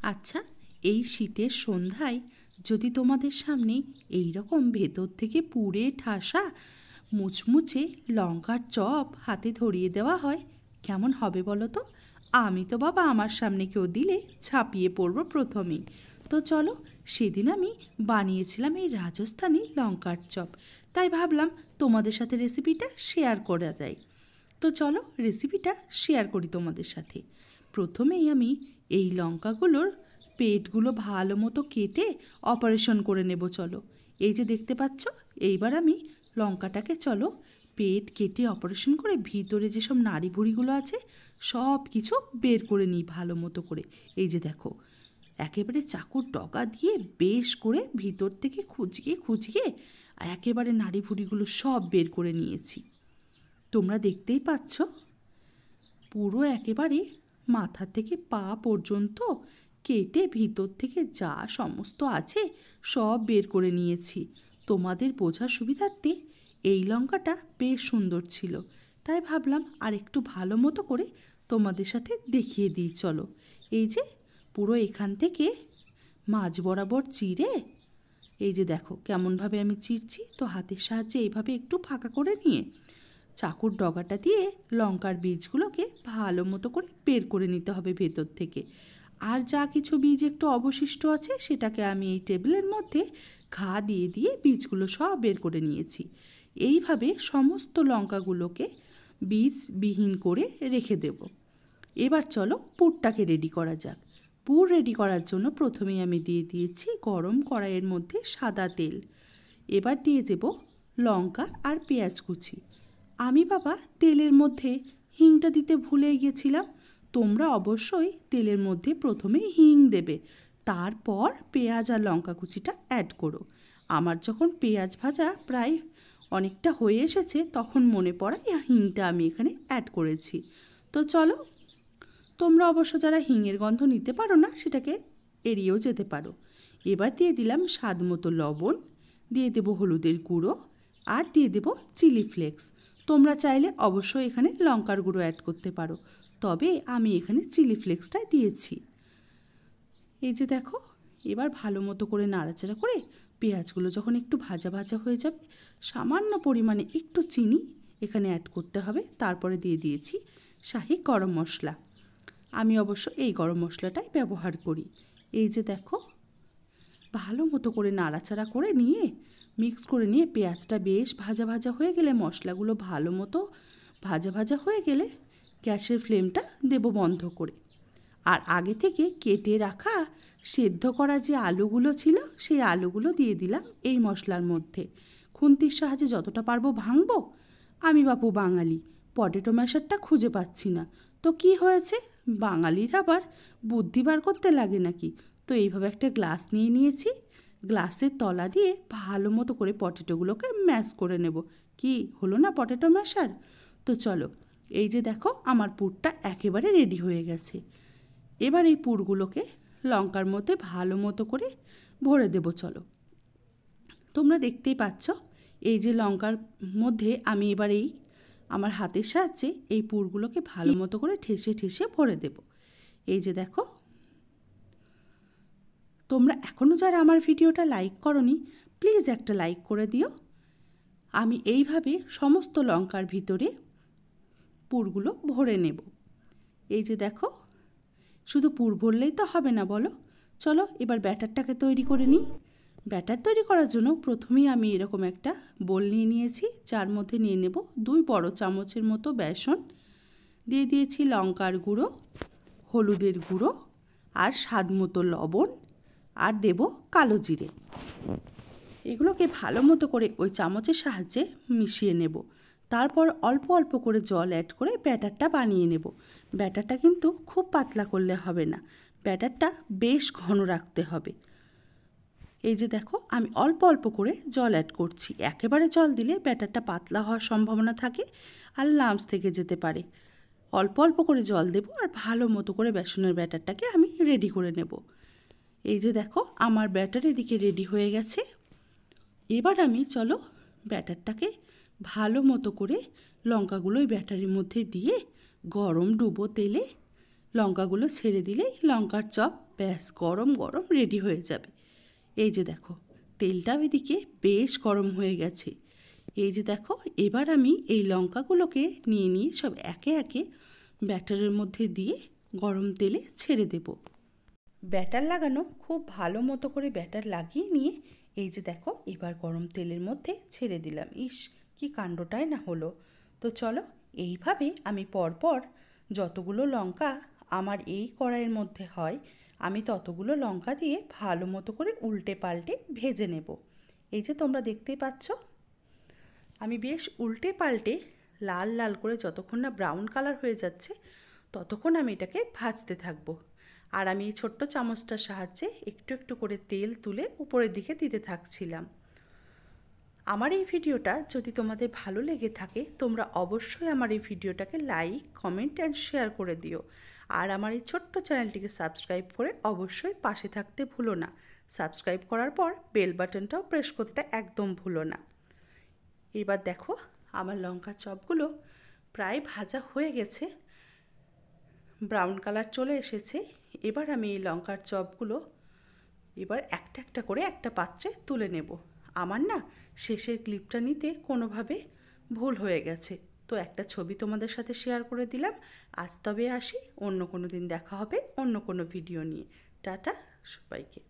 আচ্ছা, এই শীতের সন্ধ্যায় যদি তোমাদের সামনে এই রকম ভেতর থেকে পুড়ে ঠাসা মুচমুচে লঙ্কার চপ হাতে ধরিয়ে দেওয়া হয়, কেমন হবে বলো তো? আমি তো বাবা আমার সামনে কেউ দিলে ঝাঁপিয়ে পড়বো প্রথমেই। তো চলো, সেদিন আমি বানিয়েছিলাম এই রাজস্থানি লঙ্কার চপ, তাই ভাবলাম তোমাদের সাথে রেসিপিটা শেয়ার করা যায়। তো চলো রেসিপিটা শেয়ার করি তোমাদের সাথে। প্রথমেই আমি এই লঙ্কাগুলোর পেটগুলো ভালো মতো কেটে অপারেশন করে নেব। চলো, এই যে দেখতে পাচ্ছ, এইবার আমি লঙ্কাটাকে চলো পেট কেটে অপারেশন করে ভিতরে যেসব নাড়ি ভুড়িগুলো আছে সব কিছু বের করে নিই ভালো মতো করে। এই যে দেখো, একেবারে চাকুর ডগা দিয়ে বেশ করে ভিতর থেকে খুঁচিয়ে খুঁচিয়ে একেবারে নাড়ি ভুড়িগুলো সব বের করে নিয়েছি। তোমরা দেখতেই পাচ্ছ, পুরো একেবারে মাথা থেকে পা পর্যন্ত কেটে ভিতর থেকে যা সমস্ত আছে সব বের করে নিয়েছি। তোমাদের বোঝার সুবিধার্থে এই লঙ্কাটা বেশ সুন্দর ছিল, তাই ভাবলাম আর একটু ভালো মতো করে তোমাদের সাথে দেখিয়ে দিই। চলো, এই যে পুরো এখান থেকে মাঝ বরাবর চিড়ে, এই যে দেখো কেমনভাবে আমি চিরছি, তো হাতের সাহায্যে এইভাবে একটু ফাঁকা করে নিয়ে চাকুর ডগাটা দিয়ে লঙ্কার বীজগুলোকে ভালো মতো করে বের করে নিতে হবে ভেতর থেকে। আর যা কিছু বীজ একটু অবশিষ্ট আছে সেটাকে আমি এই টেবিলের মধ্যে ঘা দিয়ে দিয়ে বীজগুলো সব বের করে নিয়েছি। এইভাবে সমস্ত লঙ্কাগুলোকে বীজবিহীন করে রেখে দেব। এবার চলো পুরটাকে রেডি করা যাক। পুর রেডি করার জন্য প্রথমেই আমি দিয়ে দিয়েছি গরম কড়াইয়ের মধ্যে সাদা তেল। এবার দিয়ে দেব লঙ্কা আর পেঁয়াজ কুচি। আমি বাবা তেলের মধ্যে হিংটা দিতে ভুলে গিয়েছিলাম। তোমরা অবশ্যই তেলের মধ্যে প্রথমে হিং দেবে, তারপর পেঁয়াজ আর লঙ্কা কুচিটা অ্যাড করো। আমার যখন পেঁয়াজ ভাজা প্রায় অনেকটা হয়ে এসেছে তখন মনে পড়ায় হিংটা আমি এখানে অ্যাড করেছি। তো চলো, তোমরা অবশ্য যারা হিঙের গন্ধ নিতে পারো না সেটাকে এড়িয়েও যেতে পারো। এবার দিয়ে দিলাম স্বাদ মতো লবণ, দিয়ে দেবো হলুদের গুঁড়ো, আর দিয়ে দেবো চিলি ফ্লেক্স। তোমরা চাইলে অবশ্যই এখানে লঙ্কার গুঁড়ো অ্যাড করতে পারো, তবে আমি এখানে চিলি ফ্লেক্সটাই দিয়েছি। এই যে দেখো, এবার ভালো মতো করে নাড়াচাড়া করে পেঁয়াজগুলো যখন একটু ভাজা ভাজা হয়ে যাবে, সামান্য পরিমাণে একটু চিনি এখানে অ্যাড করতে হবে। তারপরে দিয়ে দিয়েছি শাহি গরম মশলা। আমি অবশ্য এই গরম মশলাটাই ব্যবহার করি। এই যে দেখো, ভালো মতো করে নাড়াচাড়া করে নিয়ে মিক্স করে নিয়ে পেঁয়াজটা বেশ ভাজা ভাজা হয়ে গেলে, মশলাগুলো ভালো মতো ভাজা ভাজা হয়ে গেলে গ্যাসের ফ্লেমটা দেব বন্ধ করে। আর আগে থেকে কেটে রাখা সেদ্ধ করা যে আলুগুলো ছিল সেই আলুগুলো দিয়ে দিলাম এই মশলার মধ্যে। খুন্তির সাহায্যে যতটা পারবো ভাঙবো। আমি বাপু বাঙালি, পটেটো ম্যাশারটা খুঁজে পাচ্ছি না। তো কি হয়েছে, বাঙালির আবার বুদ্ধি বার করতে লাগে নাকি? তো এইভাবে একটা গ্লাস নিয়ে নিয়েছি, গ্লাসের তলা দিয়ে ভালো মতো করে পটেটোগুলোকে ম্যাশ করে নেব। কি হলো না পটেটো ম্যাশার? তো চলো, এই যে দেখো আমার পুরটা একেবারে রেডি হয়ে গেছে। এবার এই পুরগুলোকে লঙ্কার মধ্যে ভালো মতো করে ভরে দেব। চলো, তোমরা দেখতেই পাচ্ছ, এই যে লঙ্কার মধ্যে আমি এবার এই আমার হাতের সাহায্যে এই পুরগুলোকে ভালো মতো করে ঠেসে ঠেসে ভরে দেব। এই যে দেখো, তোমরা এখনও যারা আমার ভিডিওটা লাইক করোনি প্লিজ একটা লাইক করে দিও। আমি এইভাবে সমস্ত লঙ্কার ভিতরে পুরগুলো ভরে নেব। এই যে দেখো, শুধু পুর ভরলেই তো হবে না বলো, চলো এবার ব্যাটারটাকে তৈরি করে নিই। ব্যাটার তৈরি করার জন্য প্রথমেই আমি এরকম একটা বোল নিয়ে নিয়েছি, যার মধ্যে নিয়ে নেব 2 বড় চামচের মতো বেসন, দিয়ে দিয়েছি লঙ্কার গুঁড়ো, হলুদের গুঁড়ো আর স্বাদ মতো লবণ, আর দেব কালো জিরে। এগুলোকে ভালো মতো করে ওই চামচের সাহায্যে মিশিয়ে নেব। তারপর অল্প অল্প করে জল অ্যাড করে ব্যাটারটা বানিয়ে নেব। ব্যাটারটা কিন্তু খুব পাতলা করলে হবে না, ব্যাটারটা বেশ ঘন রাখতে হবে। এই যে দেখো, আমি অল্প অল্প করে জল অ্যাড করছি। একেবারে জল দিলে ব্যাটারটা পাতলা হওয়ার সম্ভাবনা থাকে আর লাম্পস থেকে যেতে পারে। অল্প অল্প করে জল দেব আর ভালো মতো করে বেসনের ব্যাটারটাকে আমি রেডি করে নেব। এই যে দেখো, আমার ব্যাটার এদিকে রেডি হয়ে গেছে। এবার আমি চলো ব্যাটারটাকে ভালো মতো করে লঙ্কাগুলো ওই ব্যাটারের মধ্যে দিয়ে গরম ডুবো তেলে লঙ্কাগুলো ছেড়ে দিলেই লঙ্কার চপ ব্যাস গরম গরম রেডি হয়ে যাবে। এই যে দেখো তেলটাও এদিকে বেশ গরম হয়ে গেছে। এই যে দেখো এবার আমি এই লঙ্কাগুলোকে নিয়ে নিয়ে সব একে একে ব্যাটারের মধ্যে দিয়ে গরম তেলে ছেড়ে দেব। ব্যাটার লাগানো খুব ভালো মতো করে ব্যাটার লাগিয়ে নিয়ে এই যে দেখো এবার গরম তেলের মধ্যে ছেড়ে দিলাম। ইস কি কাণ্ডটাই না হলো। তো চলো এইভাবে আমি পরপর যতগুলো লঙ্কা আমার এই কড়াইয়ের মধ্যে হয় আমি ততগুলো লঙ্কা দিয়ে ভালো মতো করে উল্টে পাল্টে ভেজে নেব। এই যে তোমরা দেখতেই পাচ্ছ আমি বেশ উল্টে পাল্টে লাল লাল করে যতক্ষণ না ব্রাউন কালার হয়ে যাচ্ছে ততক্ষণ আমি এটাকে ভাজতে থাকবো। আর আমি এই ছোট্ট চামচটার সাহায্যে একটু একটু করে তেল তুলে উপরের দিকে দিতে থাকছিলাম। আমার এই ভিডিওটা যদি তোমাদের ভালো লেগে থাকে তোমরা অবশ্যই আমার এই ভিডিওটাকে লাইক কমেন্ট অ্যান্ড শেয়ার করে দিও। আর আমার এই ছোট্ট চ্যানেলটিকে সাবস্ক্রাইব করে অবশ্যই পাশে থাকতে ভুলো না। সাবস্ক্রাইব করার পর বেল বাটনটাও প্রেস করতে একদম ভুলো না। এবার দেখো আমার লঙ্কা চপগুলো প্রায় ভাজা হয়ে গেছে, ব্রাউন কালার চলে এসেছে। এবার আমি এই লঙ্কার চপগুলো এবার একটা একটা করে একটা পাত্রে তুলে নেব। আমার না শেষের ক্লিপটা নিতে কোনোভাবে ভুল হয়ে গেছে, তো একটা ছবি তোমাদের সাথে শেয়ার করে দিলাম। আজ তবে আসি, অন্য কোনো দিন দেখা হবে অন্য কোনো ভিডিও নিয়ে। টাটা সবাইকে।